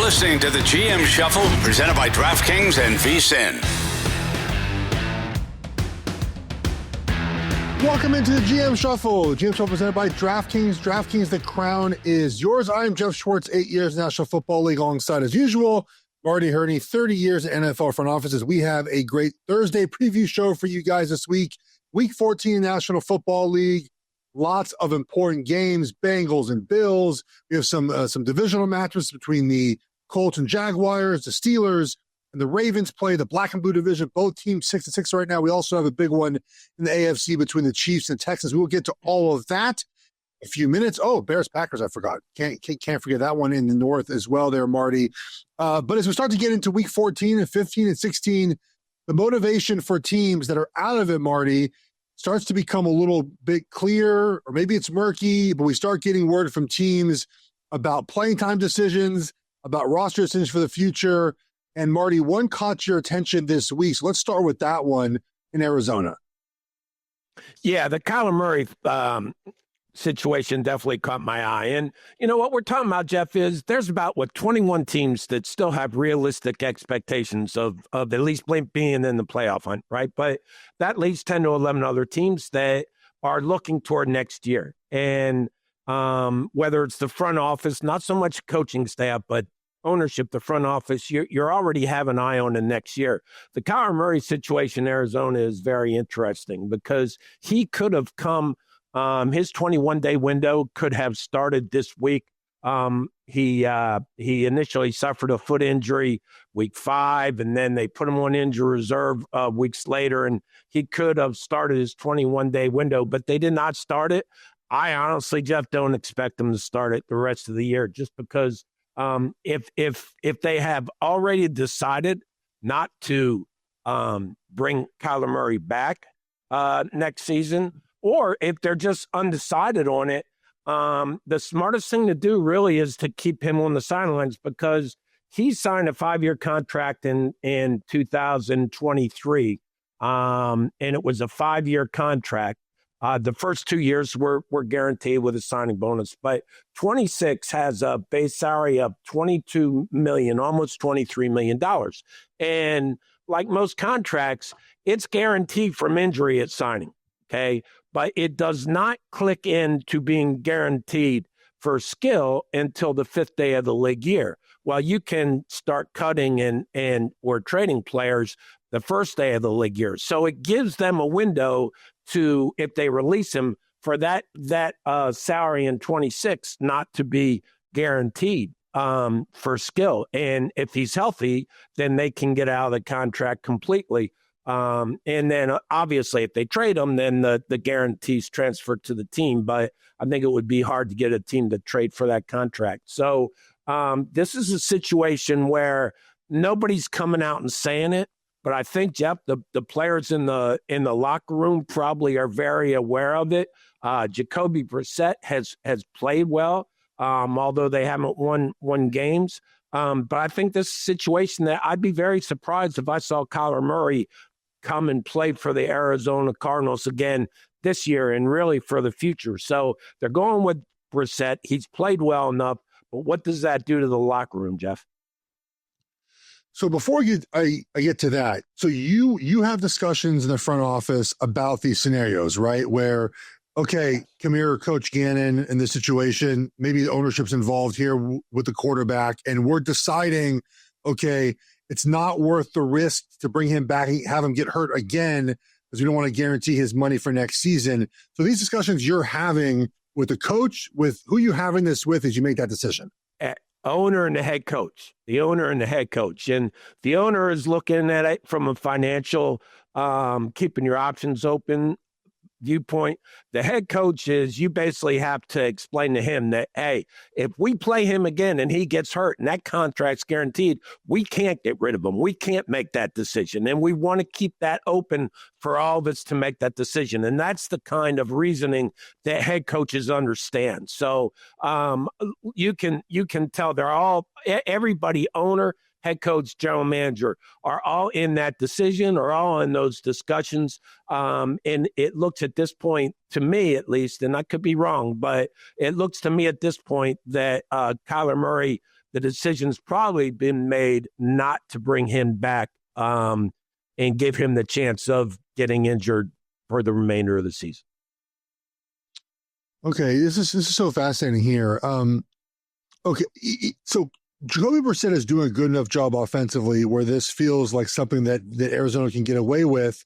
listening to the GM Shuffle, presented by DraftKings and VSiN. Welcome into the GM Shuffle. The GM Shuffle presented by DraftKings. DraftKings, the crown is yours. I am Geoff Schwartz, 8 years National Football League, alongside, as usual, Marty, Hurney, 30 years in NFL front offices. We have a great Thursday preview show for you guys this week. Week 14 National Football League. Lots of important games, Bengals and Bills. We have some divisional matches between the Colts and Jaguars, the Steelers, and the Ravens play the black and blue division. Both teams 6-6 right now. We also have a big one in the AFC between the Chiefs and Texans. We will get to all of that in a few minutes. Oh, Bears-Packers, I forgot. Can't forget that one in the North as well there, Marty. But as we start to get into week 14 and 15 and 16, the motivation for teams that are out of it, Marty, starts to become a little bit clear, or maybe it's murky, but we start getting word from teams about playing time decisions, about roster decisions for the future. And Marty, one caught your attention this week. So let's start with that one in Arizona. Yeah, the Kyler Murray situation definitely caught my eye. And you know what we're talking about, Geoff, is there's about 21 teams that still have realistic expectations of at least being in the playoff hunt, right? But that leaves 10 to 11 other teams that are looking toward next year. And whether it's the front office, not so much coaching staff, but ownership, the front office, you're already have an eye on the next year. The Kyler Murray situation in Arizona is very interesting because he could have come his 21-day window could have started this week. He initially suffered a foot injury week 5, and then they put him on injury reserve weeks later, and he could have started his 21-day window, but they did not start it. I honestly, Geoff, don't expect them to start it the rest of the year, just because if they have already decided not to bring Kyler Murray back next season, or if they're just undecided on it, the smartest thing to do really is to keep him on the sidelines, because he signed a 5-year contract in 2023, and it was a 5-year contract. The first 2 years were guaranteed with a signing bonus, but 26 has a base salary of $22 million, almost $23 million. And like most contracts, it's guaranteed from injury at signing, okay? But it does not click into being guaranteed for skill until the 5th day of the league year. Well, you can start cutting and or trading players the first day of the league year. So it gives them a window to, if they release him, for that salary in 26 not to be guaranteed for skill. And if he's healthy, then they can get out of the contract completely. And then obviously if they trade him, then the guarantees transfer to the team. But I think it would be hard to get a team to trade for that contract. So this is a situation where nobody's coming out and saying it. But I think, Geoff, the players in the locker room probably are very aware of it. Jacoby Brissett has played well, although they haven't won games. But I think this situation that I'd be very surprised if I saw Kyler Murray come and play for the Arizona Cardinals again this year and really for the future. So they're going with Brissett. He's played well enough. But what does that do to the locker room, Geoff? So before I get to that, so you have discussions in the front office about these scenarios, right? Where, okay, come here, Coach Gannon, in this situation, maybe the ownership's involved here with the quarterback, and we're deciding, okay, it's not worth the risk to bring him back and have him get hurt again, because we don't want to guarantee his money for next season. So these discussions you're having with the coach, with who you having this with as you make that decision? Owner and the head coach, the owner and the head coach. And the owner is looking at it from a financial, keeping your options open viewpoint. The head coach is, you basically have to explain to him that, hey, if we play him again and he gets hurt and that contract's guaranteed, we can't get rid of him. We can't make that decision. And we want to keep that open for all of us to make that decision. And that's the kind of reasoning that head coaches understand. So you can tell they're all, everybody, owner, head coach, general manager, are all in that decision, or all in those discussions. And it looks at this point, to me at least, and I could be wrong, but it looks to me at this point that Kyler Murray the decision's probably been made not to bring him back and give him the chance of getting injured for the remainder of the season. Okay, this is so fascinating here. Okay, so Jacoby Brissett is doing a good enough job offensively where this feels like something that Arizona can get away with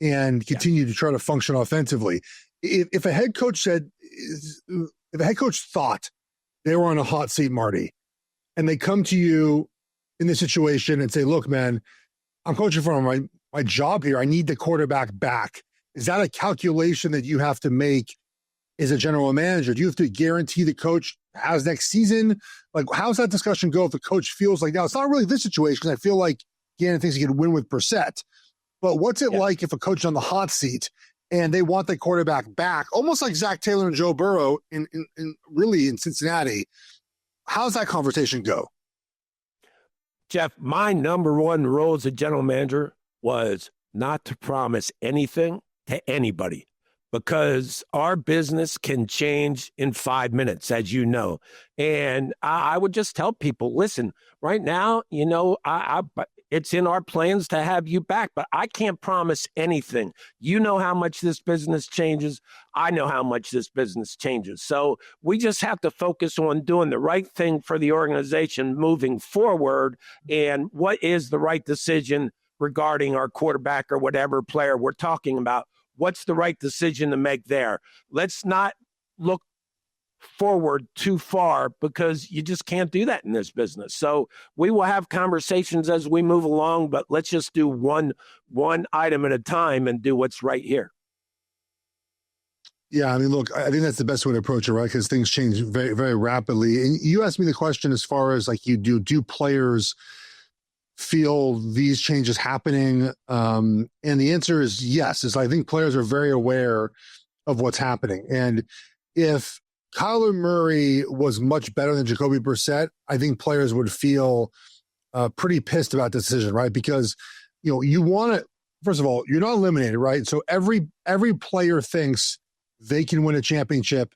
and continue to try to function offensively. If a head coach thought they were on a hot seat, Marty, and they come to you in this situation and say, look, man, I'm coaching for my job here. I need the quarterback back. Is that a calculation that you have to make as a general manager? Do you have to guarantee the coach has next season? Like, how's that discussion go if the coach feels like, now it's not really this situation, because I feel like Gannon thinks he can win with Brissett. But what's it like if a coach is on the hot seat and they want the quarterback back, almost like Zach Taylor and Joe Burrow in Cincinnati? How's that conversation go? Geoff, my number one role as a general manager was not to promise anything to anybody, because our business can change in 5 minutes, as you know. And I would just tell people, listen, right now, it's in our plans to have you back, but I can't promise anything. You know how much this business changes. I know how much this business changes. So we just have to focus on doing the right thing for the organization moving forward. And what is the right decision regarding our quarterback or whatever player we're talking about? What's the right decision to make there? Let's not look forward too far, because you just can't do that in this business. So we will have conversations as we move along, but let's just do one item at a time and do what's right here. Yeah, I mean, look, I think that's the best way to approach it, right? Because things change very, very rapidly. And you asked me the question as far as like do players feel these changes happening? And the answer is yes. I think players are very aware of what's happening. And if Kyler Murray was much better than Jacoby Brissett, I think players would feel pretty pissed about the decision, right? Because, you want to, first of all, you're not eliminated, right? So every player thinks they can win a championship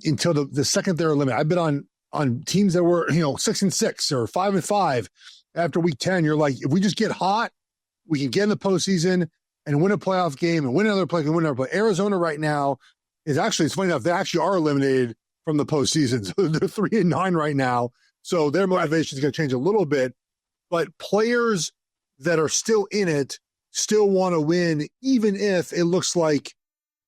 until the second they're eliminated. I've been on teams that were, 6-6 or 5-5. After week 10, you're like, if we just get hot, we can get in the postseason and win a playoff game and win another play and win another play. Arizona right now is actually, it's funny enough, they actually are eliminated from the postseason. So they're 3-9 right now. So their motivation is going to change a little bit. But players that are still in it still want to win, even if it looks like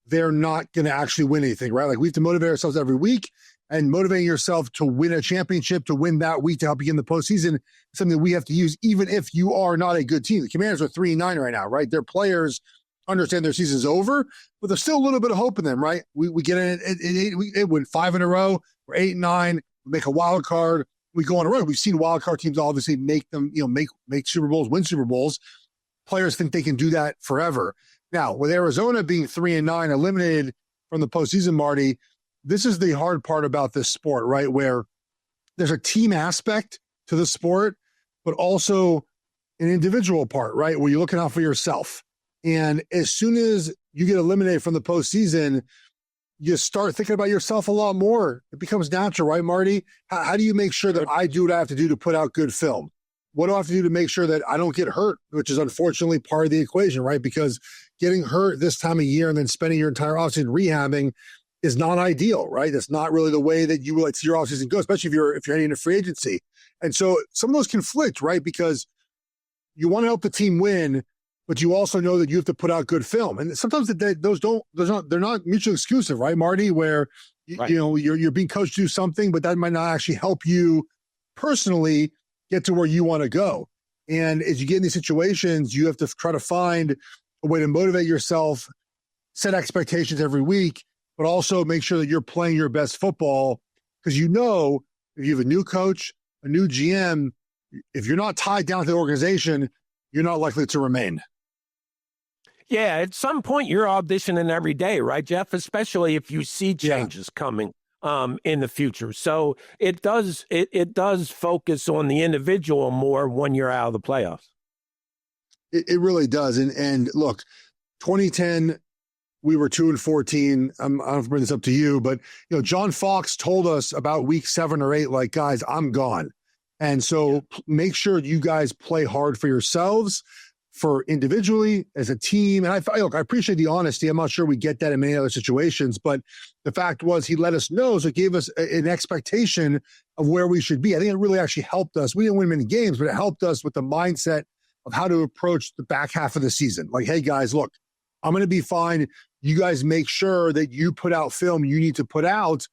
they're not going to actually win anything, right? Like, we have to motivate ourselves every week, and motivating yourself to win a championship, to win that week, to help you get in the postseason, something that we have to use, even if you are not a good team. The Commanders are 3-9 right now, right? Their players understand their season's over, but there's still a little bit of hope in them, right? We get in at 8, we win 5 in a row. We're 8-9. We make a wild card. We go on a run. We've seen wild card teams obviously make them, make Super Bowls, win Super Bowls. Players think they can do that forever. Now, with Arizona being 3-9, eliminated from the postseason, Marty, this is the hard part about this sport, right? Where there's a team aspect to the sport, but also an individual part, right? Where you're looking out for yourself. And as soon as you get eliminated from the postseason, you start thinking about yourself a lot more. It becomes natural, right, Marty? How do you make sure that I do what I have to do to put out good film? What do I have to do to make sure that I don't get hurt, which is unfortunately part of the equation, right? Because getting hurt this time of year and then spending your entire offseason rehabbing is not ideal, right? That's not really the way that you would like to see your offseason go, especially if you're heading into free agency. And so some of those conflict, right? Because you want to help the team win, but you also know that you have to put out good film. And sometimes they're not mutually exclusive, right, Marty? Where right. You're being coached to do something, but that might not actually help you personally get to where you want to go. And as you get in these situations, you have to try to find a way to motivate yourself, set expectations every week, but also make sure that you're playing your best football. Because if you have a new coach, a new GM, if you're not tied down to the organization, you're not likely to remain. Yeah, at some point you're auditioning every day, right, Geoff? Especially if you see changes coming in the future. So it does focus on the individual more when you're out of the playoffs. It really does. And look, 2010, we were 2-14. I don't have to bring this up to you, but John Fox told us about week 7 or 8, like, guys, I'm gone. And so make sure you guys play hard for yourselves, for individually, as a team. And I appreciate the honesty. I'm not sure we get that in many other situations, but the fact was he let us know, so it gave us an expectation of where we should be. I think it really actually helped us. We didn't win many games, but it helped us with the mindset of how to approach the back half of the season. Like, hey guys, look, I'm going to be fine. You guys make sure that you put out film you need to put out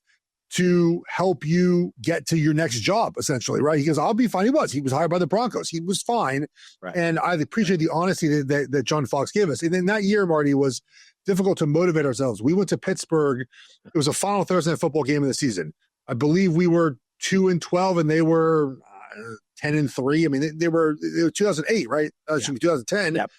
to help you get to your next job, essentially, right? He goes, I'll be fine. He was hired by the Broncos. He was fine. Right. And I appreciate the honesty that John Fox gave us. And then that year, Marty, was difficult to motivate ourselves. We went to Pittsburgh. It was a final Thursday night football game of the season. I believe we were 2-12 and they were 10-3. I mean, they were 2008, right? 2010. Yep.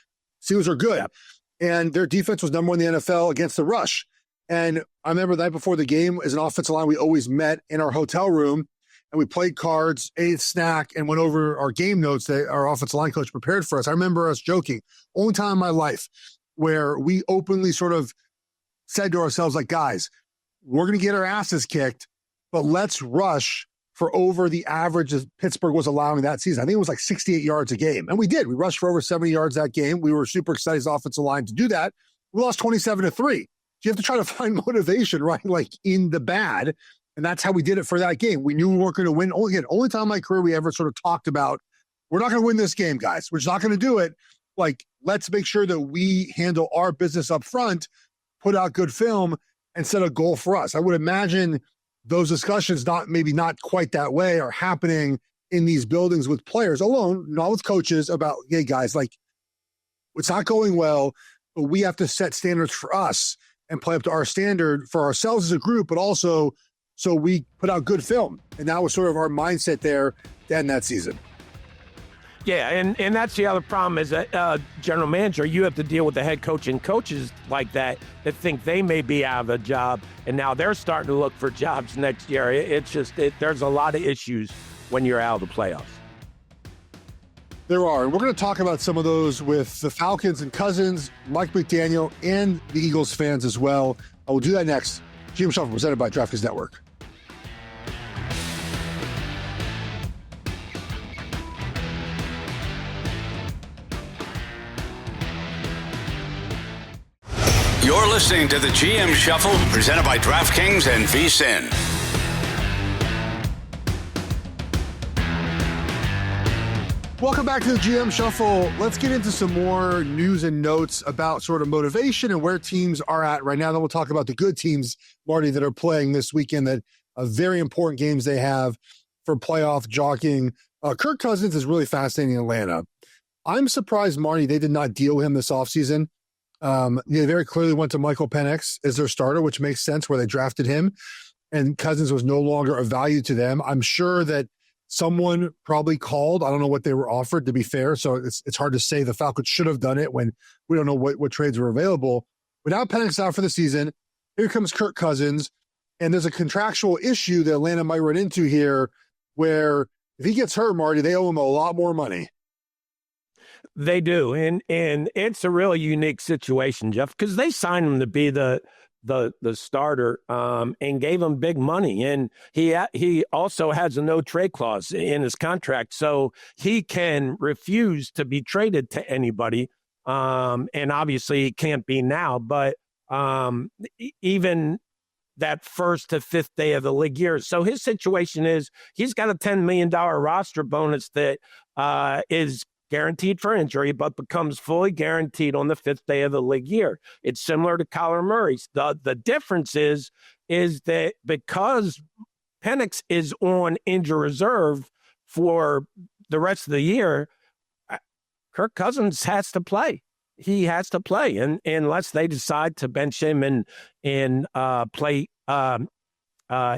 Steelers are good. Yep. And their defense was number one in the NFL against the rush. And I remember the night before the game, as an offensive line, we always met in our hotel room and we played cards, ate a snack, and went over our game notes that our offensive line coach prepared for us. I remember us joking, only time in my life where we openly sort of said to ourselves, like, guys, we're going to get our asses kicked, but let's rush for over the average that Pittsburgh was allowing that season. I think it was like 68 yards a game. And we did. We rushed for over 70 yards that game. We were super excited as offensive line to do that. We lost 27-3. You have to try to find motivation, right? Like in the bad. And that's how we did it for that game. We knew we weren't going to win. Only time in my career we ever sort of talked about, we're not going to win this game, guys. We're just not going to do it. Like, let's make sure that we handle our business up front, put out good film, and set a goal for us. I would imagine those discussions, maybe not quite that way, are happening in these buildings with players alone, not with coaches, about, hey, guys, like, it's not going well, but we have to set standards for us and play up to our standard for ourselves as a group, but also so we put out good film. And that was sort of our mindset there to end that season. Yeah, and that's the other problem is that general manager, you have to deal with the head coach and coaches like that think they may be out of a job, and now they're starting to look for jobs next year. There's a lot of issues when you're out of the playoffs. There are. And we're going to talk about some of those with the Falcons and Cousins, Mike McDaniel, and the Eagles fans as well. I will do that next. GM Shuffle presented by DraftKings Network. You're listening to the GM Shuffle presented by DraftKings and VSiN. Welcome back to the GM Shuffle. Let's get into some more news and notes about sort of motivation and where teams are at right now. Then we'll talk about the good teams, Marty, that are playing this weekend, that very important games they have for playoff jockeying. Kirk Cousins is really fascinating in Atlanta. I'm surprised, Marty, they did not deal with him this offseason. They very clearly went to Michael Penix as their starter, which makes sense where they drafted him, and Cousins was no longer of value to them. I'm sure that someone probably called. I don't know what they were offered, to be fair. So it's hard to say the Falcons should have done it when we don't know what trades were available. Without Penix out for the season, here comes Kirk Cousins. And there's a contractual issue that Atlanta might run into here where if he gets hurt, Marty, they owe him a lot more money. They do. And it's a really unique situation, Geoff, because they signed him to be the starter and gave him big money. And he also has a no trade clause in his contract. So he can refuse to be traded to anybody. And obviously he can't be now, but even that first to fifth day of the league year. So his situation is he's got a $10 million roster bonus that is guaranteed for injury, but becomes fully guaranteed on the fifth day of the league year. It's similar to Kyler Murray's. The difference is that because Penix is on injury reserve for the rest of the year, Kirk Cousins has to play. He has to play, and unless they decide to bench him and play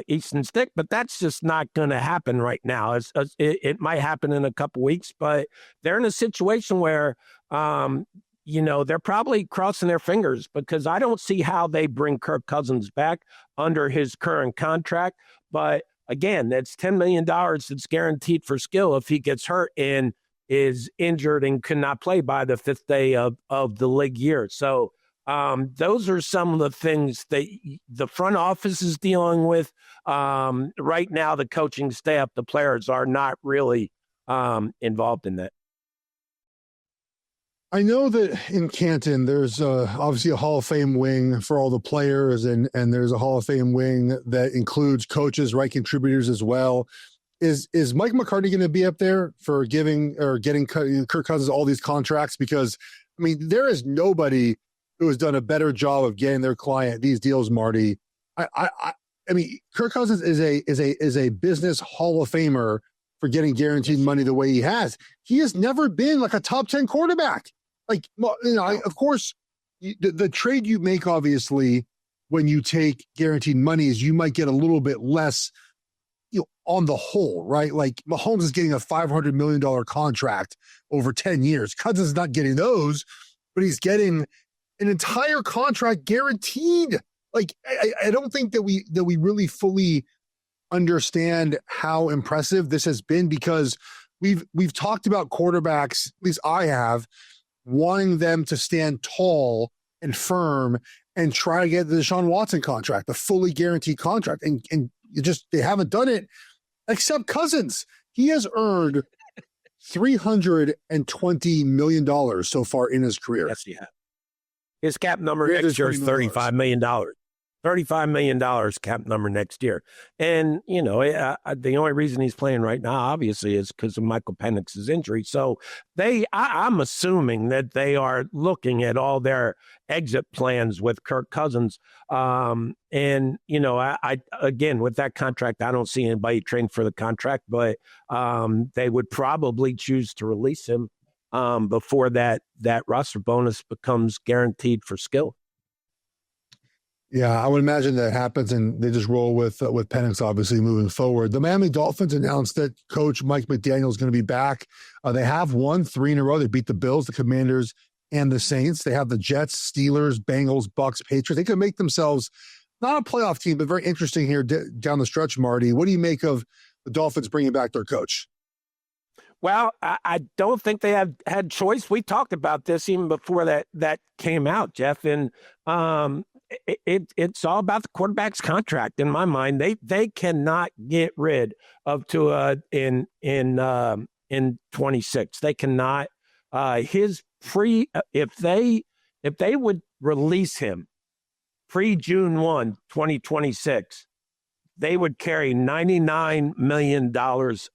Easton Stick, but that's just not going to happen right now. It might happen in a couple weeks, but they're in a situation where, they're probably crossing their fingers because I don't see how they bring Kirk Cousins back under his current contract. But again, that's $10 million that's guaranteed for skill if he gets hurt and is injured and cannot play by the fifth day of the league year. So Those are some of the things that the front office is dealing with. Right now, the coaching staff, the players are not really involved in that. I know that in Canton, there's obviously a Hall of Fame wing for all the players, and there's a Hall of Fame wing that includes coaches, right, contributors as well. Is Mike McCarthy going to be up there for getting Kirk Cousins all these contracts? Because, I mean, there is nobody who has done a better job of getting their client these deals, Marty. I mean, Kirk Cousins is a business Hall of Famer for getting guaranteed money the way he has. He has never been like a top 10 quarterback. Like, you know, of course, the trade you make, obviously, when you take guaranteed money is you might get a little bit less, you know, on the whole, right? Like Mahomes is getting a $500 million contract over 10 years. Cousins is not getting those, but he's getting an entire contract guaranteed. Like, I don't think that we really fully understand how impressive this has been, because we've talked about quarterbacks, at least I have, wanting them to stand tall and firm and try to get the Deshaun Watson contract, the fully guaranteed contract. And they haven't done it, except Cousins. He has earned $320 million so far in his career. Yes, he has. His cap number next year is $35 million. $35 million cap number next year. And, you know, the only reason he's playing right now, obviously, is because of Michael Penix's injury. So I'm assuming that they are looking at all their exit plans with Kirk Cousins. And, you know, I again, with that contract, I don't see anybody trading for the contract, but they would probably choose to release him before that roster bonus becomes guaranteed for skill. Yeah, I would imagine that happens, and they just roll with Penix, obviously, moving forward. The Miami Dolphins announced that Coach Mike McDaniel is going to be back. They have won 3 in a row. They beat the Bills, the Commanders, and the Saints. They have the Jets, Steelers, Bengals, Bucks, Patriots. They could make themselves not a playoff team, but very interesting here down the stretch, Marty. What do you make of the Dolphins bringing back their coach? Well, I don't think they have had choice. We talked about this even before that came out, Geoff, and it's all about the quarterback's contract. In my mind, they cannot get rid of Tua in 26. They cannot. His if they would release him pre-June 1, 2026, they would carry $99 million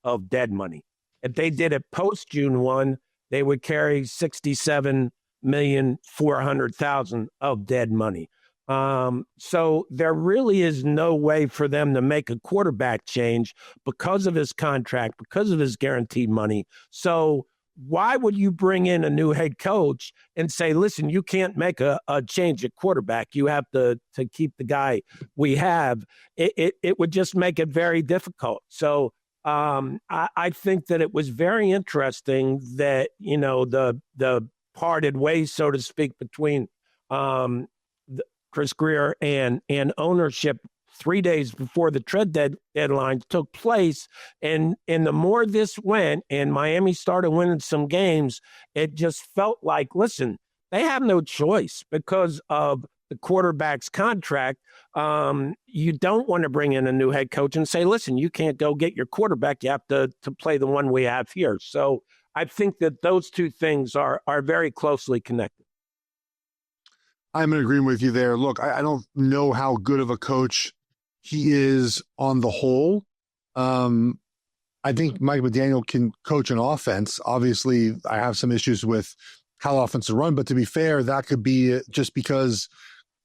of dead money. If they did it post-June 1, they would carry $67,400,000 of dead money. So there really is no way for them to make a quarterback change because of his contract, because of his guaranteed money. So why would you bring in a new head coach and say, listen, you can't make a change at quarterback. You have to keep the guy we have. It would just make it very difficult. So I think that it was very interesting that, you know, the parted ways, so to speak, between Chris Grier and ownership 3 days before the trade deadline took place. And the more this went and Miami started winning some games, it just felt like, listen, they have no choice because of the quarterback's contract. You don't want to bring in a new head coach and say, listen, you can't go get your quarterback. You have to play the one we have here. So I think that those two things are very closely connected. I'm in agreement with you there. Look, I don't know how good of a coach he is on the whole. I think Mike McDaniel can coach an offense. Obviously, I have some issues with how the offense is run, but to be fair, that could be just because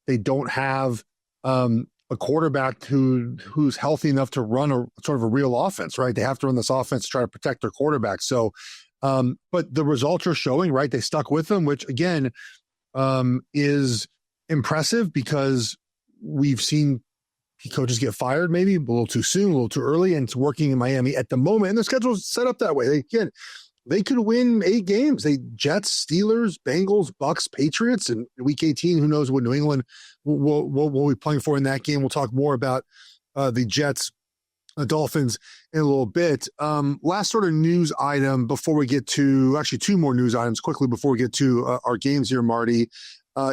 they don't have a quarterback who's healthy enough to run a sort of a real offense, right? They have to run this offense to try to protect their quarterback. So, but the results are showing, right? They stuck with them, which again is impressive because we've seen coaches get fired maybe a little too soon, a little too early, and it's working in Miami at the moment. And the schedule's set up that way. They could win 8 games. Jets, Steelers, Bengals, Bucks, Patriots, and week 18, who knows what New England will be playing for in that game. We'll talk more about the Jets, Dolphins in a little bit. Last sort of news item before we get to, actually 2 more news items quickly before we get to our games here, Marty.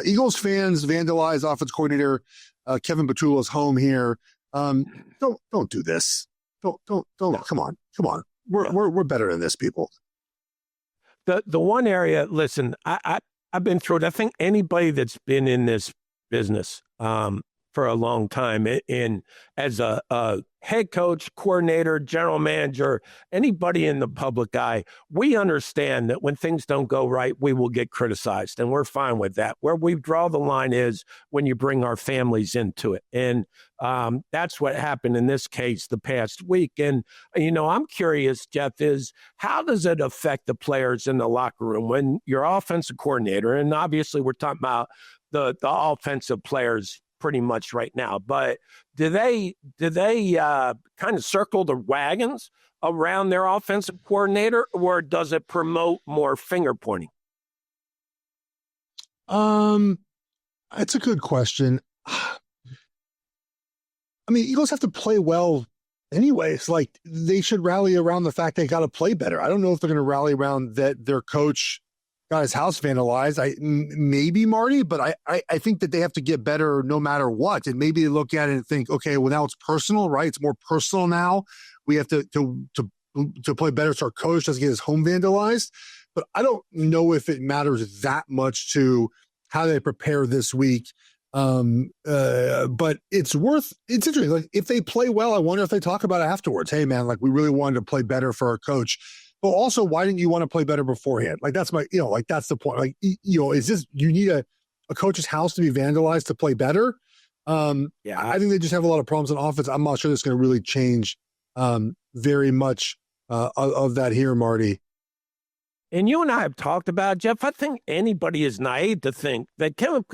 Eagles fans vandalized offense coordinator Kevin Petula's home here. Don't do this. Don't. Come on. We're better than this, people. The one area, listen, I've been through it. I think anybody that's been in this business for a long time, and as a head coach, coordinator, general manager, anybody in the public eye, we understand that when things don't go right, we will get criticized, and we're fine with that. Where we draw the line is when you bring our families into it, and that's what happened in this case the past week. And, I'm curious, Geoff, is how does it affect the players in the locker room when your offensive coordinator, and obviously we're talking about the offensive players pretty much right now, but do they kind of circle the wagons around their offensive coordinator, or does it promote more finger pointing? It's a good question. I mean, Eagles have to play well anyways. Like, they should rally around the fact they got to play better. I don't know if they're going to rally around that their coach got his house vandalized. Maybe Marty, but I think that they have to get better no matter what. And maybe they look at it and think, okay, well, now it's personal, right? It's more personal now. We have to play better so our coach doesn't get his home vandalized. But I don't know if it matters that much to how they prepare this week. But it's interesting. Like, if they play well, I wonder if they talk about it afterwards. Hey, man, like, we really wanted to play better for our coach. But also, why didn't you want to play better beforehand? Like, that's that's the point. Like, is this, you need a coach's house to be vandalized to play better? I think they just have a lot of problems on offense. I'm not sure that's going to really change very much of that here, Marty. And you and I have talked about, Geoff, I think anybody is naive to think that Kevin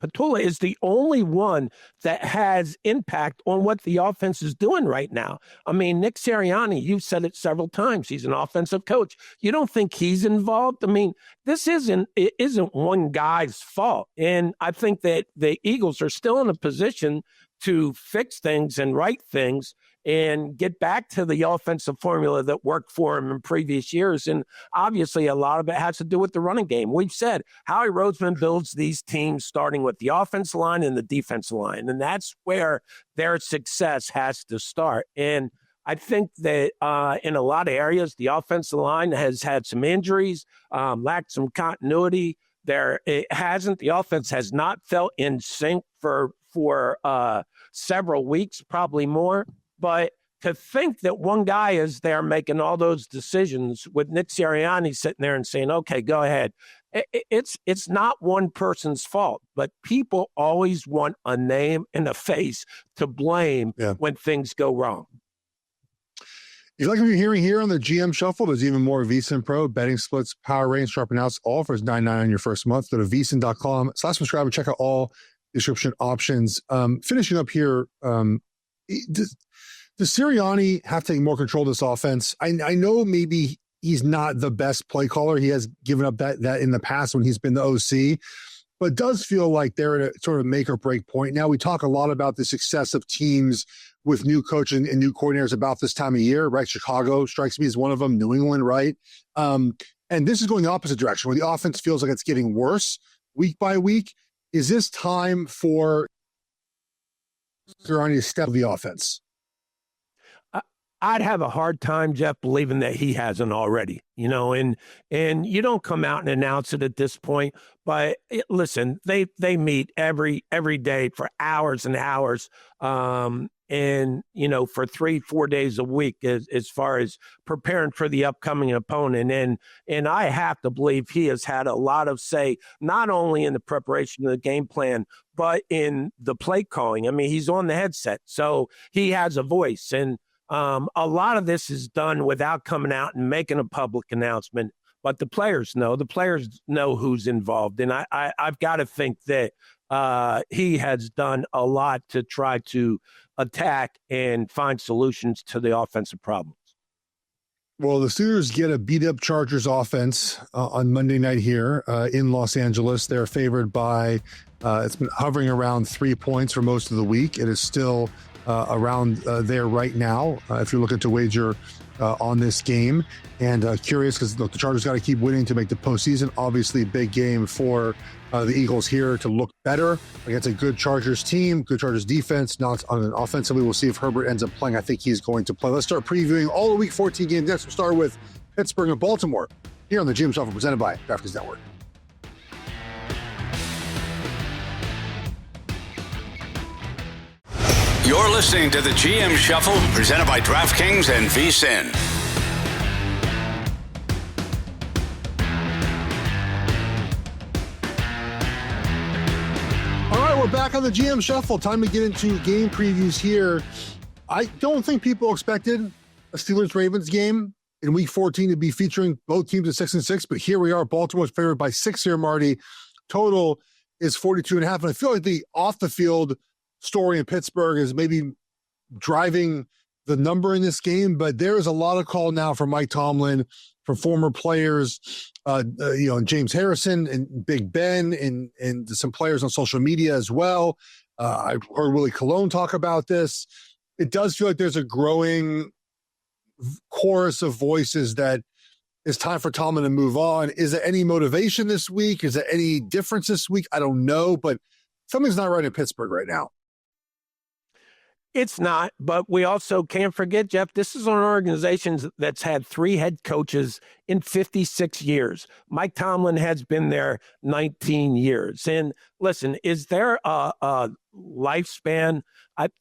Petula is the only one that has impact on what the offense is doing right now. I mean, Nick Sirianni, you've said it several times, he's an offensive coach. You don't think he's involved? I mean, it isn't one guy's fault. And I think that the Eagles are still in a position to fix things and right things and get back to the offensive formula that worked for him in previous years. And obviously, a lot of it has to do with the running game. We've said Howie Roseman builds these teams starting with the offensive line and the defensive line, and that's where their success has to start. And I think that in a lot of areas, the offensive line has had some injuries, lacked some continuity. The offense has not felt in sync for several weeks, probably more. But to think that one guy is there making all those decisions with Nick Sirianni sitting there and saying, okay, go ahead. It's not one person's fault, but people always want a name and a face to blame when things go wrong. If you like what you're hearing here on the GM Shuffle, there's even more VSiN Pro, betting splits, power ratings, sharpen outs, all for $9.99 on your first month. Go to VSiN.com/subscribe and check out all description options. Finishing up here, does Sirianni have to take more control of this offense? I know maybe he's not the best play caller. He has given up that in the past when he's been the OC, but it does feel like they're at a sort of make or break point now. We talk a lot about the success of teams with new coaching and new coordinators about this time of year, right? Chicago strikes me as one of them, New England, right? And this is going the opposite direction where the offense feels like it's getting worse week by week. Is this time for Sirianni to step up the offense? I'd have a hard time, Geoff, believing that he hasn't already, and you don't come out and announce it at this point. But listen, they meet every day for hours and hours, and for 3-4 days a week as far as preparing for the upcoming opponent. And I have to believe he has had a lot of say, not only in the preparation of the game plan, but in the play calling. I mean, he's on the headset, so he has a voice. And a lot of this is done without coming out and making a public announcement, but the players know who's involved. And I've got to think that he has done a lot to try to attack and find solutions to the offensive problems. Well, the Steelers get a beat-up Chargers offense on Monday night here in Los Angeles. They're favored by, it's been hovering around 3 points for most of the week. It is still around there right now if you're looking to wager on this game. And curious because the Chargers got to keep winning to make the postseason. Obviously, big game for the Eagles here to look better against a good Chargers team, good Chargers defense. Now it's offensively. We'll see if Herbert ends up playing. I think he's going to play. Let's start previewing all the Week 14 games next. We'll start with Pittsburgh and Baltimore here on the GM Shuffle, presented by DraftKings Network. You're listening to the GM Shuffle, presented by DraftKings and VSiN. All right, we're back on the GM Shuffle. Time to get into game previews here. I don't think people expected a Steelers-Ravens game in Week 14 to be featuring both teams at 6-6, but here we are. Baltimore's favored by 6 here, Marty. Total is 42.5, and I feel like the off-the-field story in Pittsburgh is maybe driving the number in this game, but there is a lot of call now from Mike Tomlin, from former players, James Harrison and Big Ben and some players on social media as well. I've heard Willie Colon talk about this. It does feel like there's a growing chorus of voices that it's time for Tomlin to move on. Is there any motivation this week? Is there any difference this week? I don't know, but something's not right in Pittsburgh right now. It's not, but we also can't forget, Geoff, this is an organization that's had 3 head coaches in 56 years. Mike Tomlin has been there 19 years. And listen, is there a lifespan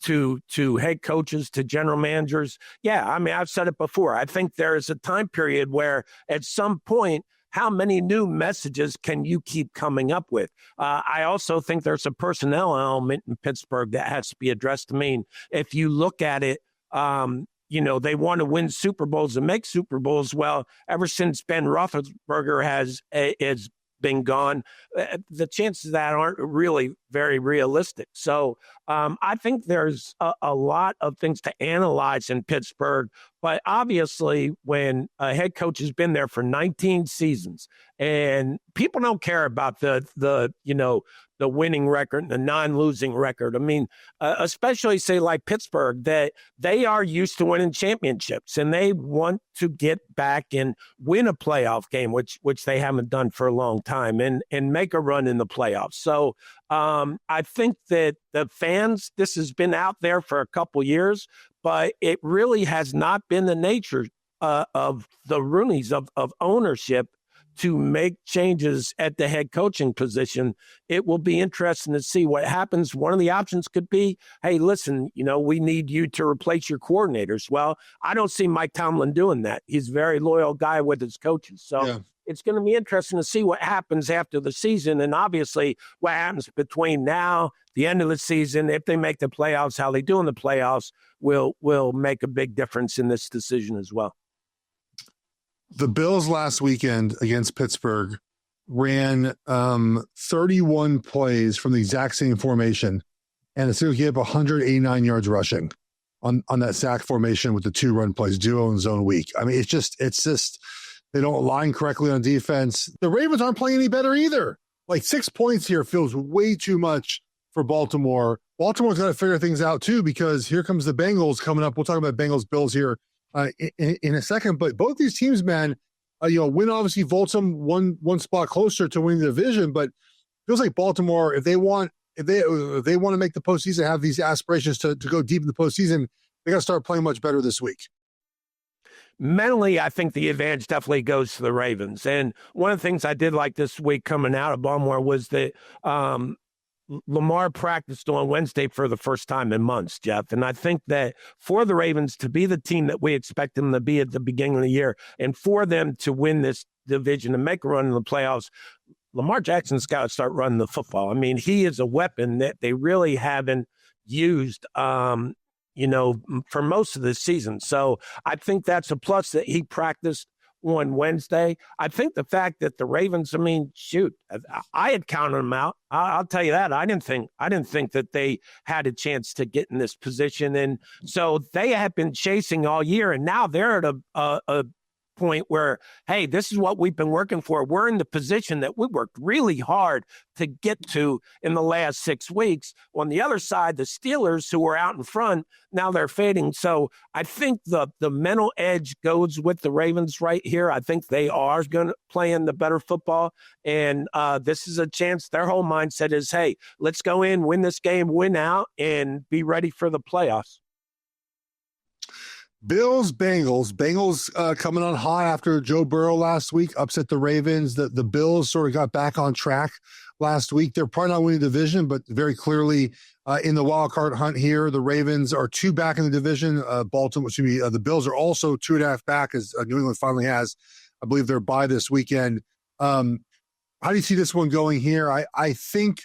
to head coaches, to general managers? Yeah, I mean, I've said it before. I think there is a time period where at some point, how many new messages can you keep coming up with? I also think there's a personnel element in Pittsburgh that has to be addressed. I mean, if you look at it, they want to win Super Bowls and make Super Bowls. Well, ever since Ben Roethlisberger has been gone, the chances of that aren't really very realistic. So I think there's a lot of things to analyze in Pittsburgh. But obviously, when a head coach has been there for 19 seasons and people don't care about the winning record and the non-losing record. I mean, especially say like Pittsburgh, that they are used to winning championships and they want to get back and win a playoff game, which they haven't done for a long time, and make a run in the playoffs. So I think that the fans, this has been out there for a couple years, but it really has not been the nature of the Rooneys, of ownership, to make changes at the head coaching position. It will be interesting to see what happens. One of the options could be, hey, listen, we need you to replace your coordinators. Well, I don't see Mike Tomlin doing that. He's a very loyal guy with his coaches. So It's going to be interesting to see what happens after the season. And obviously what happens between now, the end of the season, if they make the playoffs, how they do in the playoffs will make a big difference in this decision as well. The Bills last weekend against Pittsburgh ran 31 plays from the exact same formation, and the Steelers gave up 189 yards rushing on that sack formation with the 2-run plays, duo and zone weak. I mean, it's just they don't line correctly on defense. The Ravens aren't playing any better either. Like 6 points here feels way too much for Baltimore. Baltimore's got to figure things out too, because here comes the Bengals coming up. We'll talk about Bengals-Bills here in a second, but both these teams, man, win obviously vaults them one spot closer to winning the division. But it feels like Baltimore, if they want to make the postseason, have these aspirations to go deep in the postseason, they got to start playing much better this week. Mentally, I think the advantage definitely goes to the Ravens. And one of the things I did like this week coming out of Baltimore was that Lamar practiced on Wednesday for the first time in months, Geoff. And I think that for the Ravens to be the team that we expect them to be at the beginning of the year, and for them to win this division and make a run in the playoffs, Lamar Jackson's got to start running the football. I mean, he is a weapon that they really haven't used, for most of the season. So I think that's a plus that he practiced on Wednesday. I think the fact that the Ravens, I had counted them out. I'll tell you that. I didn't think that they had a chance to get in this position. And so they have been chasing all year, and now they're at a point where, hey, this is what we've been working for. We're in the position that we worked really hard to get to in the last 6 weeks. On the other side, the Steelers, who were out in front, now they're fading. So I think the mental edge goes with the Ravens right here. I think they are going to play in the better football. And this is a chance. Their whole mindset is, hey, let's go in, win this game, win out, and be ready for the playoffs. Bills, Bengals coming on high after Joe Burrow last week upset the Ravens. The Bills sort of got back on track last week. They're probably not winning the division, but very clearly in the wild card hunt here. The Ravens are 2 back in the division. The Bills are also 2.5 back, as New England finally has, I believe, their bye this weekend. How do you see this one going here? I think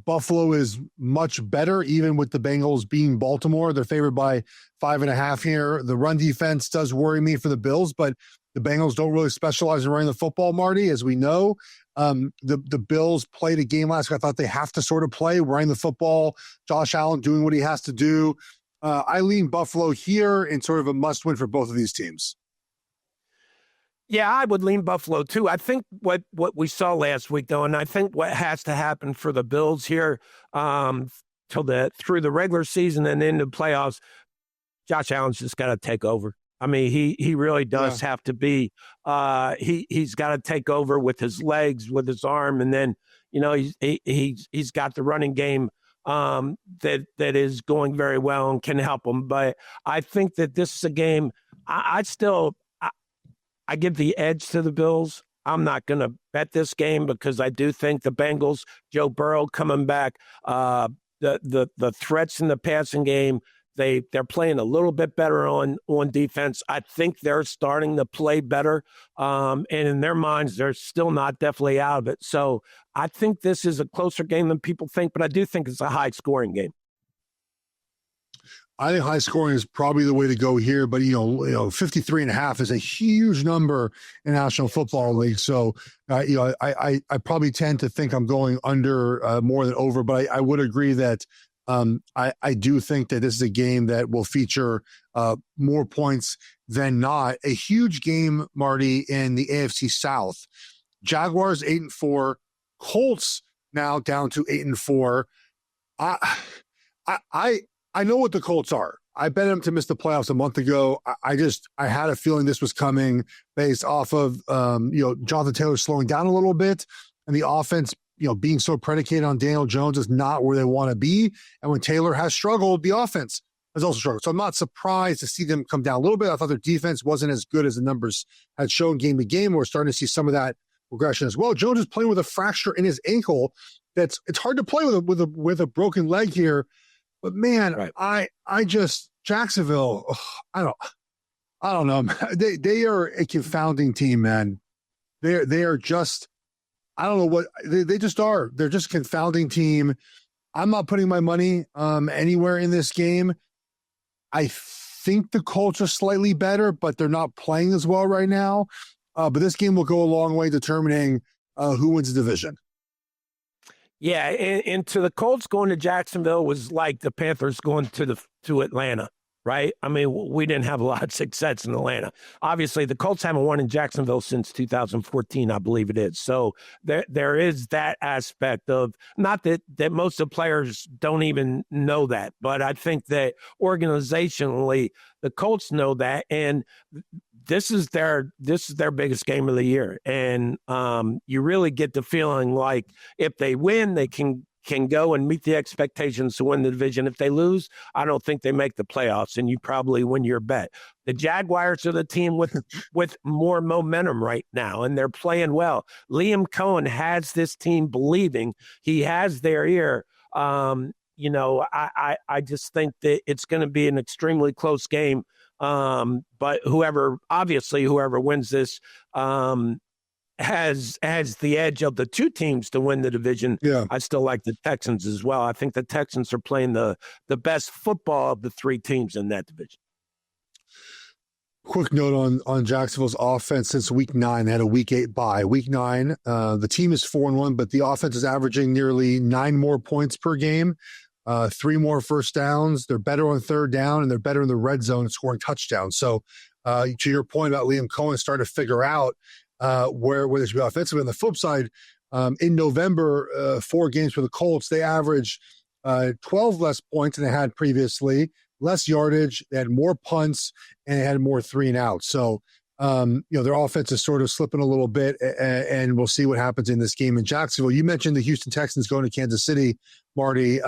Buffalo is much better, even with the Bengals being Baltimore. They're favored by 5.5 here. The run defense does worry me for the Bills, but the Bengals don't really specialize in running the football, Marty, as we know. The Bills played a game last week I thought they have to sort of play, running the football, Josh Allen doing what he has to do. I lean Buffalo here in sort of a must-win for both of these teams. Yeah, I would lean Buffalo too. I think what we saw last week, though, and I think what has to happen for the Bills here through the regular season and into playoffs, Josh Allen's just got to take over. I mean, he really does have to be. He's got to take over with his legs, with his arm, and then he's got the running game that is going very well and can help him. But I think that this is a game. I give the edge to the Bills. I'm not going to bet this game because I do think the Bengals, Joe Burrow coming back, the threats in the passing game, they're playing a little bit better on defense. I think they're starting to play better, and in their minds, they're still not definitely out of it. So I think this is a closer game than people think, but I do think it's a high-scoring game. I think high scoring is probably the way to go here, but 53.5 is a huge number in National Football League. So, I probably tend to think I'm going under more than over, but I would agree that I do think that this is a game that will feature more points than not. A huge game, Marty, in the AFC South. Jaguars 8-4, Colts now down to 8-4. I know what the Colts are. I bet them to miss the playoffs a month ago. I had a feeling this was coming based off of, Jonathan Taylor slowing down a little bit and the offense, being so predicated on Daniel Jones is not where they want to be. And when Taylor has struggled, the offense has also struggled. So I'm not surprised to see them come down a little bit. I thought their defense wasn't as good as the numbers had shown game to game. We're starting to see some of that regression as well. Jones is playing with a fracture in his ankle. It's hard to play with a broken leg here. But man, right. I just Jacksonville. I don't know. They are a confounding team, man. They are just. I don't know what they just are. They're just a confounding team. I'm not putting my money anywhere in this game. I think the Colts are slightly better, but they're not playing as well right now. But this game will go a long way determining who wins the division. Yeah, and to the Colts going to Jacksonville was like the Panthers going to Atlanta, right? I mean, we didn't have a lot of success in Atlanta. Obviously, the Colts haven't won in Jacksonville since 2014, I believe it is. So there is that aspect of, not that most of the players don't even know that, but I think that organizationally, the Colts know that, and this is their biggest game of the year. And you really get the feeling like if they win, they can go and meet the expectations to win the division. If they lose, I don't think they make the playoffs, and you probably win your bet. The Jaguars are the team with more momentum right now, and they're playing well. Liam Cohen has this team believing. He has their ear. I just think that it's going to be an extremely close game. But whoever wins this has the edge of the two teams to win the division. Yeah. I still like the Texans as well. I think the Texans are playing the best football of the three teams in that division. Quick note on Jacksonville's offense since week 9. They had a week 8 bye. Week 9, the team is 4-1, but the offense is averaging nearly 9 more points per game. 3 more first downs. They're better on third down, and they're better in the red zone scoring touchdowns. So To your point about Liam Cohen starting to figure out where they should be offensively. On the flip side, in November, 4 games for the Colts, they averaged 12 less points than they had previously, less yardage, they had more punts, and they had more 3 and outs. So, their offense is sort of slipping a little bit, and we'll see what happens in this game in Jacksonville. You mentioned the Houston Texans going to Kansas City, Marty.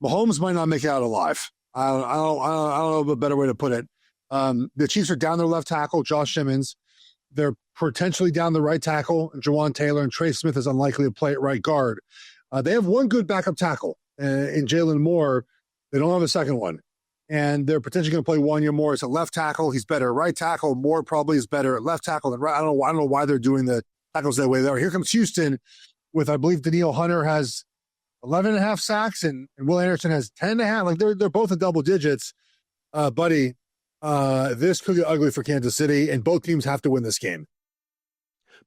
Mahomes might not make it out alive. I don't know a better way to put it. The Chiefs are down their left tackle, Josh Simmons. They're potentially down the right tackle, Jawan Taylor, and Trey Smith is unlikely to play at right guard. They have one good backup tackle in Jalen Moore. They don't have a second one. And they're potentially going to play one year more as a left tackle. He's better at right tackle. Moore probably is better at left tackle than right. I don't know why they're doing the tackles that way. There. Here comes Houston with, I believe, Danielle Hunter has 11 and a half sacks and Will Anderson has 10 and a half. Like they're both in double digits. Buddy, this could get ugly for Kansas City, and both teams have to win this game.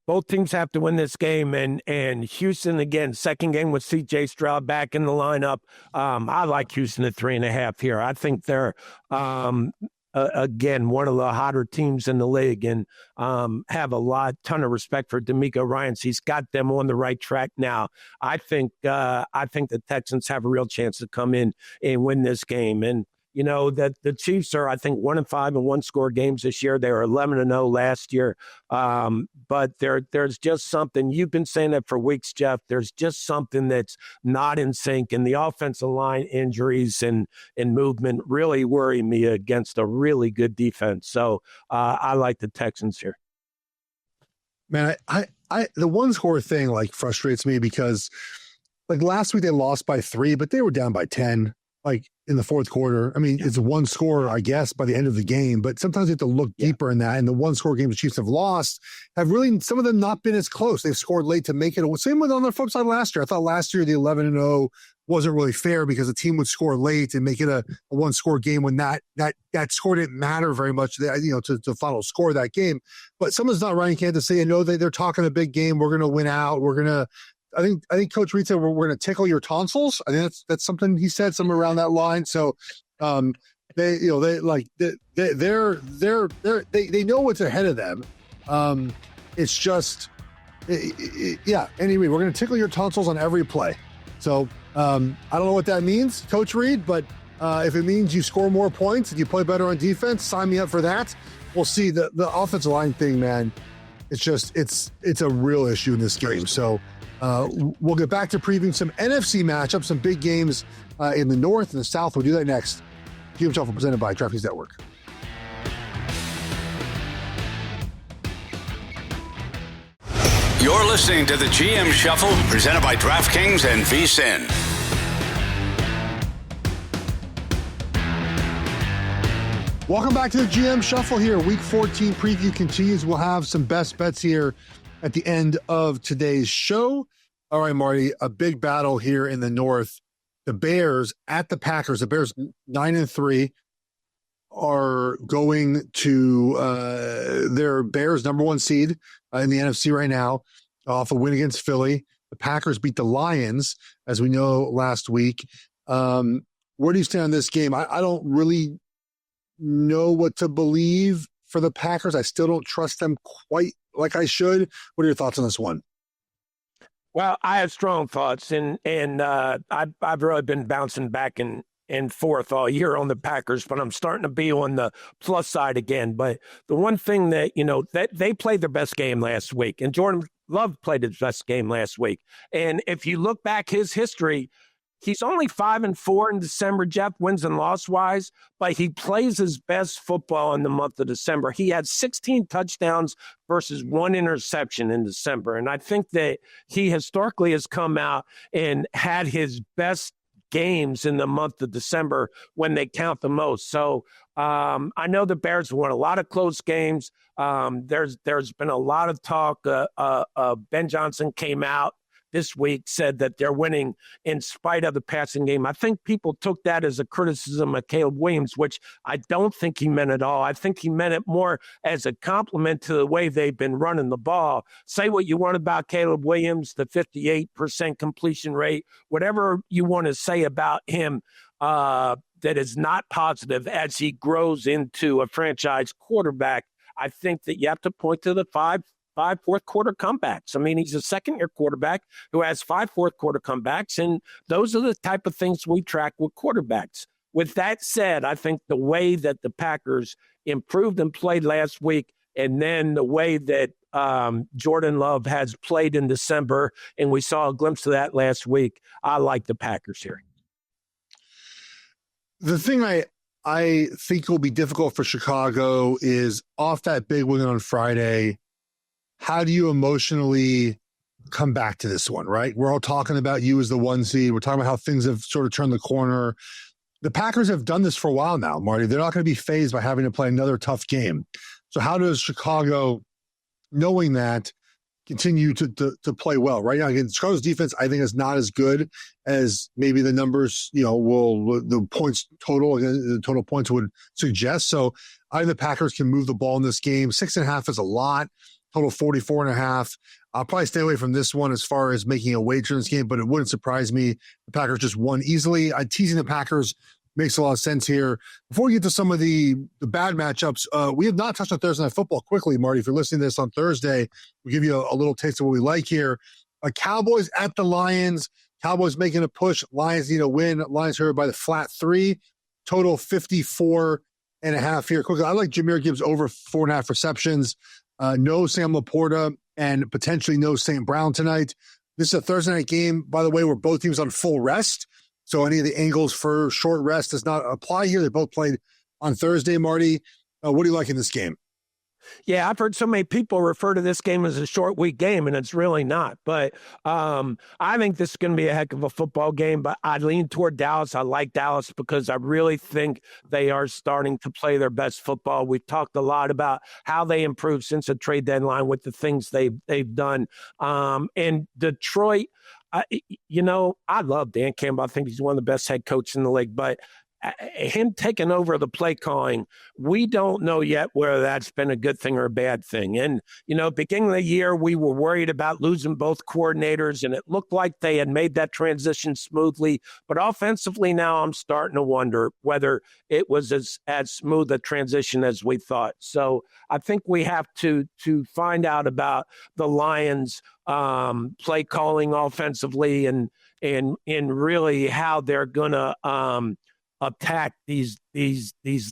Both teams have to win this game, and Houston, again, second game with C.J. Stroud back in the lineup. I like Houston at 3.5 here. I think they're, again, one of the hotter teams in the league, and have a ton of respect for DeMeco Ryans. He's got them on the right track now. I think the Texans have a real chance to come in and win this game. And that the Chiefs are, I think, 1-5 in one-score games this year. They were 11-0 last year. But there's just something. You've been saying that for weeks, Geoff. There's just something that's not in sync. And the offensive line injuries and movement really worry me against a really good defense. So I like the Texans here. Man, I the one-score thing frustrates me because last week they lost by 3, but they were down by 10. In the fourth quarter. I mean, it's one score, I guess, by the end of the game, but sometimes you have to look deeper in that. And the one score games the Chiefs have lost have really, some of them not been as close. They've scored late to make it. Same with on the flip side last year. I thought last year the 11-0 wasn't really fair because the team would score late and make it a one score game when that score didn't matter very much, to final score that game. But someone's not running Kansas City. I know they're talking a big game. We're going to win out. We're going to, I think Coach Reed said we're going to tickle your tonsils. I think that's something he said, somewhere around that line. So, they know what's ahead of them. It's just, Anyway, we're going to tickle your tonsils on every play. So, I don't know what that means, Coach Reed, but if it means you score more points and you play better on defense, sign me up for that. We'll see. The offensive line thing, man. It's just it's a real issue in this game. So. We'll get back to previewing some NFC matchups, some big games in the North and the South. We'll do that next. GM Shuffle presented by DraftKings Network. You're listening to the GM Shuffle presented by DraftKings and VSiN. Welcome back to the GM Shuffle here. Week 14 preview continues. We'll have some best bets here at the end of today's show. All right, Marty, a big battle here in the North. The Bears at the Packers. The Bears 9-3 are going to their Bears number 1 seed in the NFC right now off a win against Philly. The Packers beat the Lions, as we know, last week. Where do you stand on this game? I don't really know what to believe for the Packers. I still don't trust them quite like I should. What are your thoughts on this one? Well, I have strong thoughts, and I've really been bouncing back and forth all year on the Packers, but I'm starting to be on the plus side again. But the one thing that, that they played their best game last week, and Jordan Love played his best game last week. And if you look back his history, he's only 5-4 in December, Geoff, wins and loss wise, but he plays his best football in the month of December. He had 16 touchdowns versus 1 interception in December. And I think that he historically has come out and had his best games in the month of December when they count the most. So I know the Bears won a lot of close games. There's been a lot of talk. Ben Johnson came out this week said that they're winning in spite of the passing game. I think people took that as a criticism of Caleb Williams, which I don't think he meant at all. I think he meant it more as a compliment to the way they've been running the ball. Say what you want about Caleb Williams, the 58% completion rate, whatever you want to say about him, that is not positive as he grows into a franchise quarterback. I think that you have to point to the five fourth quarter comebacks. I mean, he's a second-year quarterback who has 5 fourth quarter comebacks, and those are the type of things we track with quarterbacks. With that said, I think the way that the Packers improved and played last week, and then the way that Jordan Love has played in December, and we saw a glimpse of that last week, I like the Packers here. The thing I think will be difficult for Chicago is off that big win on Friday, how do you emotionally come back to this one, right? We're all talking about you as the 1 seed. We're talking about how things have sort of turned the corner. The Packers have done this for a while now, Marty. They're not going to be fazed by having to play another tough game. So how does Chicago, knowing that, continue to play well? Right now, again, Chicago's defense, I think, is not as good as maybe the numbers, the points total, the total points would suggest. So I think the Packers can move the ball in this game. 6.5 is a lot. Total 44.5. I'll probably stay away from this one as far as making a wager in this game, but it wouldn't surprise me. The Packers just won easily. Teasing the Packers makes a lot of sense here. Before we get to some of the bad matchups, we have not touched on Thursday Night Football quickly, Marty. If you're listening to this on Thursday, we'll give you a little taste of what we like here. Cowboys at the Lions. Cowboys making a push. Lions need a win. Lions here by the flat 3. Total 54.5 here. Quickly, I like Jahmyr Gibbs over 4.5 receptions. No Sam Laporta and potentially no St. Brown tonight. This is a Thursday night game, by the way, where both teams on full rest. So any of the angles for short rest does not apply here. They both played on Thursday, Marty. What do you like in this game? Yeah, I've heard so many people refer to this game as a short week game, and it's really not. But I think this is going to be a heck of a football game, but I lean toward Dallas. I like Dallas because I really think they are starting to play their best football. We've talked a lot about how they improved since the trade deadline with the things they've done. And Detroit, I love Dan Campbell. I think he's one of the best head coaches in the league, but him taking over the play calling, we don't know yet whether that's been a good thing or a bad thing. And, beginning of the year, we were worried about losing both coordinators, and it looked like they had made that transition smoothly. But offensively now, I'm starting to wonder whether it was as smooth a transition as we thought. So I think we have to find out about the Lions' play calling offensively and really how they're going to attack these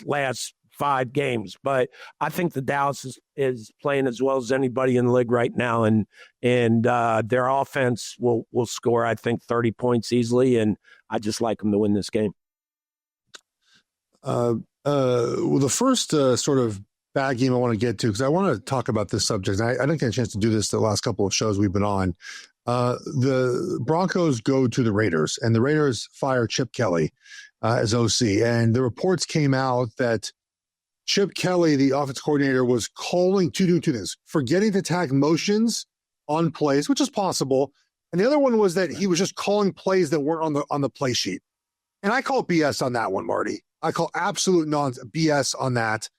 last 5 games. But I think the Dallas is playing as well as anybody in the league right now, and their offense will score, I think, 30 points easily, and I just like them to win this game. Well, the first sort of bad game I want to get to, because I want to talk about this subject. I didn't get a chance to do this the last couple of shows we've been on. The Broncos go to the Raiders, and the Raiders fire Chip Kelly as OC. And the reports came out that Chip Kelly, the offensive coordinator, was calling to do 2 things: forgetting to tag motions on plays, which is possible. And the other one was that he was just calling plays that weren't on the play sheet. And I call BS on that one, Marty. I call absolute BS on that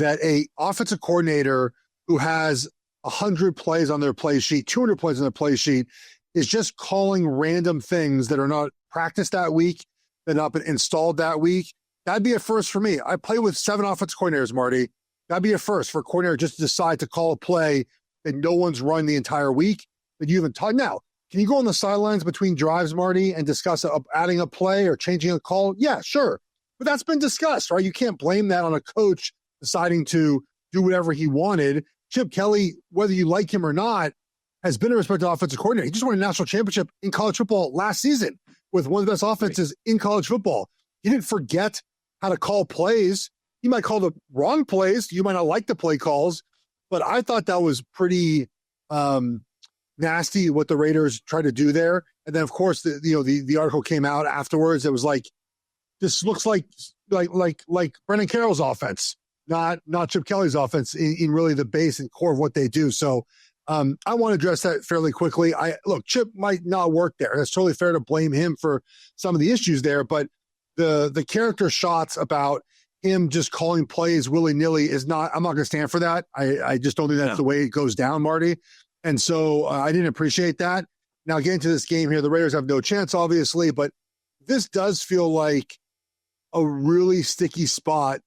a offensive coordinator who has 100 plays on their play sheet, 200 plays on their play sheet, is just calling random things that are not practiced that week, that not been installed that week. That'd be a first for me. I play with 7 offensive coordinators, Marty. That'd be a first for a coordinator just to decide to call a play that no one's run the entire week, that you haven't taught. Now, can you go on the sidelines between drives, Marty, and discuss adding a play or changing a call? Yeah, sure. But that's been discussed, right? You can't blame that on a coach deciding to do whatever he wanted. Chip Kelly, whether you like him or not, has been a respected offensive coordinator. He just won a national championship in college football last season with one of the best offenses in college football. He didn't forget how to call plays. He might call the wrong plays. You might not like the play calls, but I thought that was pretty nasty what the Raiders tried to do there. And then, of course, the article came out afterwards. It was like, this looks like Brendan Carroll's offense, not Chip Kelly's offense in really the base and core of what they do. So I want to address that fairly quickly. Look, Chip might not work there. It's totally fair to blame him for some of the issues there, but the character shots about him just calling plays willy-nilly is not, I'm not going to stand for that. I just don't think that's the way it goes down, Marty. And so I didn't appreciate that. Now, getting to this game here, the Raiders have no chance, obviously, but this does feel like a really sticky spot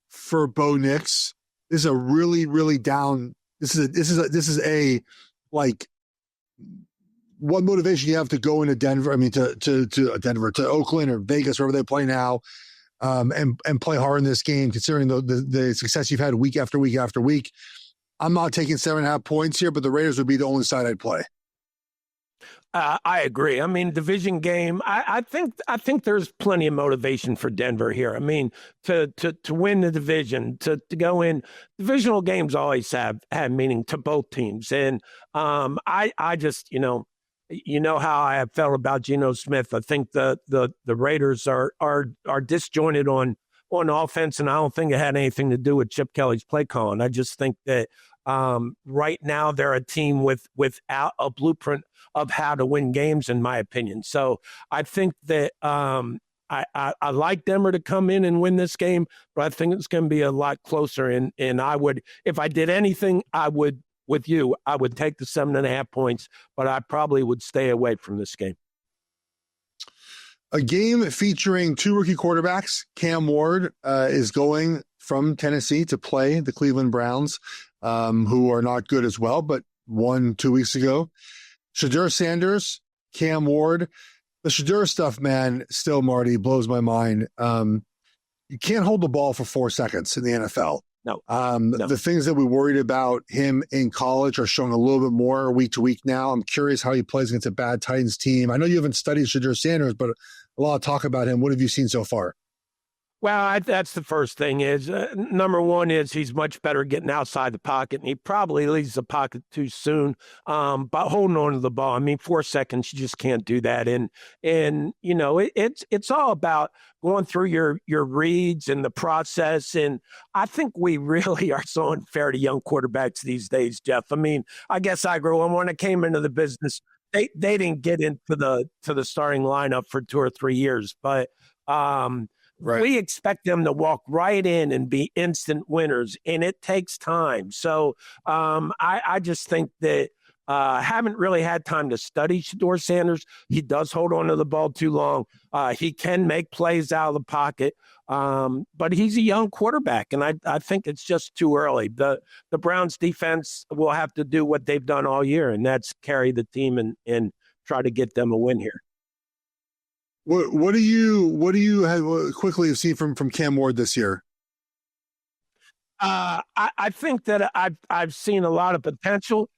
for Bo Nix. This is a really, really down. This is a like what motivation you have to go into Denver. I mean, to Denver, to Oakland or Vegas, wherever they play now, and play hard in this game, considering the success you've had week after week after week. I'm not taking 7.5 points here, but the Raiders would be the only side I'd play. I agree. I mean, division game. I think there's plenty of motivation for Denver here. I mean, to win the division, to go in. Divisional games always have meaning to both teams, and I just you know how I have felt about Geno Smith. I think the Raiders are disjointed on offense, and I don't think it had anything to do with Chip Kelly's play calling. I just think that right now they're a team without a blueprint of how to win games, in my opinion. So I think that I like Denver to come in and win this game, but I think it's going to be a lot closer. And I would, if I did anything, I would take the 7.5 points, but I probably would stay away from this game. A game featuring two rookie quarterbacks. Cam Ward is going from Tennessee to play the Cleveland Browns, who are not good as well, but won 2 weeks ago. Shedeur Sanders, Cam Ward. The Shedeur stuff, man, still, Marty, blows my mind. You can't hold the ball for 4 seconds in the NFL. No. The things that we worried about him in college are showing a little bit more week to week now. I'm curious how he plays against a bad Titans team. I know you haven't studied Shedeur Sanders, but a lot of talk about him. What have you seen so far? Well, that's the first thing is number one is he's much better getting outside the pocket, and he probably leaves the pocket too soon. But holding on to the ball, I mean, 4 seconds, you just can't do that. And you know, it's all about going through your reads and the process. And I think we really are so unfair to young quarterbacks these days, Geoff. I mean, I guess I grew up when I came into the business. They didn't get into the starting lineup for 2 or 3 years, but right. We expect them to walk right in and be instant winners, and it takes time. So I just think that haven't really had time to study Shedeur Sanders. He does hold on to the ball too long. He can make plays out of the pocket, but he's a young quarterback, and I think it's just too early. The Browns defense will have to do what they've done all year, and that's carry the team and try to get them a win here. What do you have quickly have seen from Cam Ward this year? I think that I've seen a lot of potential.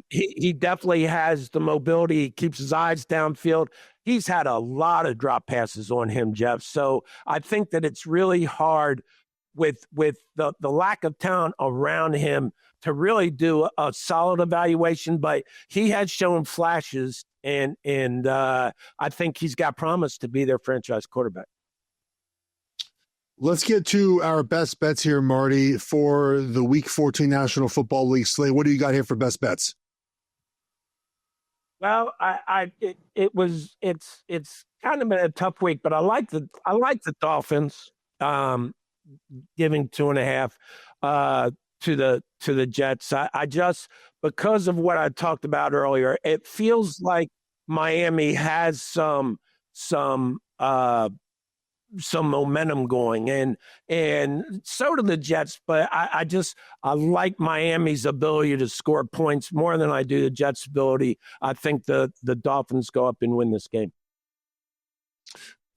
He definitely has the mobility. He keeps his eyes downfield. He's had a lot of drop passes on him, Geoff. So I think that it's really hard with the lack of talent around him to really do a solid evaluation. But he has shown flashes. And I think he's got promise to be their franchise quarterback. Let's get to our best bets here, Marty, for the Week 14 National Football League slate. What do you got here for best bets? Well, it's kind of been a tough week, but I like the Dolphins giving 2.5 to the Jets. I just, because of what I talked about earlier, it feels like Miami has some momentum going, and so do the Jets. But I like Miami's ability to score points more than I do the Jets' ability. I think the Dolphins go up and win this game.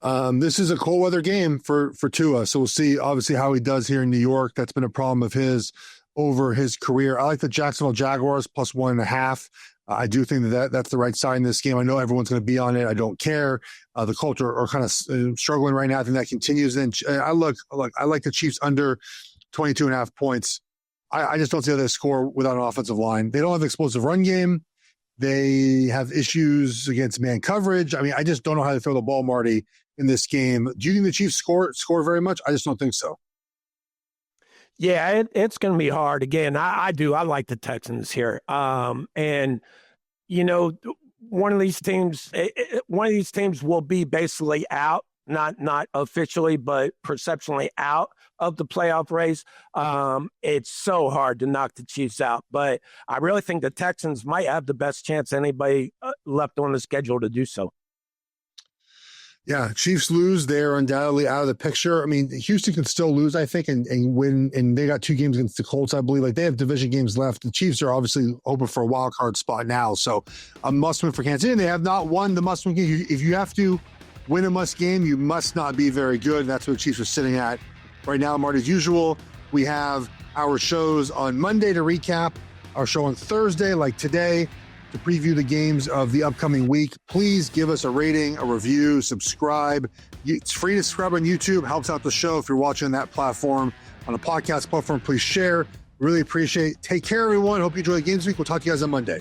This is a cold weather game for Tua, so we'll see obviously how he does here in New York. That's been a problem of his over his career. I like the Jacksonville Jaguars plus 1.5. I do think that's the right side in this game. I know everyone's going to be on it. I don't care. The Colts are kind of struggling right now. I think that continues. Then I like the Chiefs under 22.5 points. I just don't see how they score without an offensive line. They don't have an explosive run game. They have issues against man coverage. I mean, I just don't know how to throw the ball, Marty, in this game. Do you think the Chiefs score very much? I just don't think so. Yeah, it's going to be hard. Again, I like the Texans here. And, you know, one of these teams will be basically out, not officially, but perceptually out of the playoff race. It's so hard to knock the Chiefs out. But I really think the Texans might have the best chance anybody left on the schedule to do so. Yeah, Chiefs lose. They're undoubtedly out of the picture. I mean, Houston can still lose, I think, and win. And they got 2 games against the Colts, I believe. Like, they have division games left. The Chiefs are obviously hoping for a wild card spot now. So a must win for Kansas City. They have not won the must win game. If you have to win a must game, you must not be very good. And that's what the Chiefs are sitting at right now. Marty, as usual, we have our shows on Monday to recap, our show on Thursday, like today, to preview the games of the upcoming week. Please give us a rating, a review, subscribe. It's free to subscribe on YouTube. Helps out the show if you're watching on that platform. On a podcast platform, please share. Really appreciate it. Take care, everyone. Hope you enjoy the games week. We'll talk to you guys on Monday.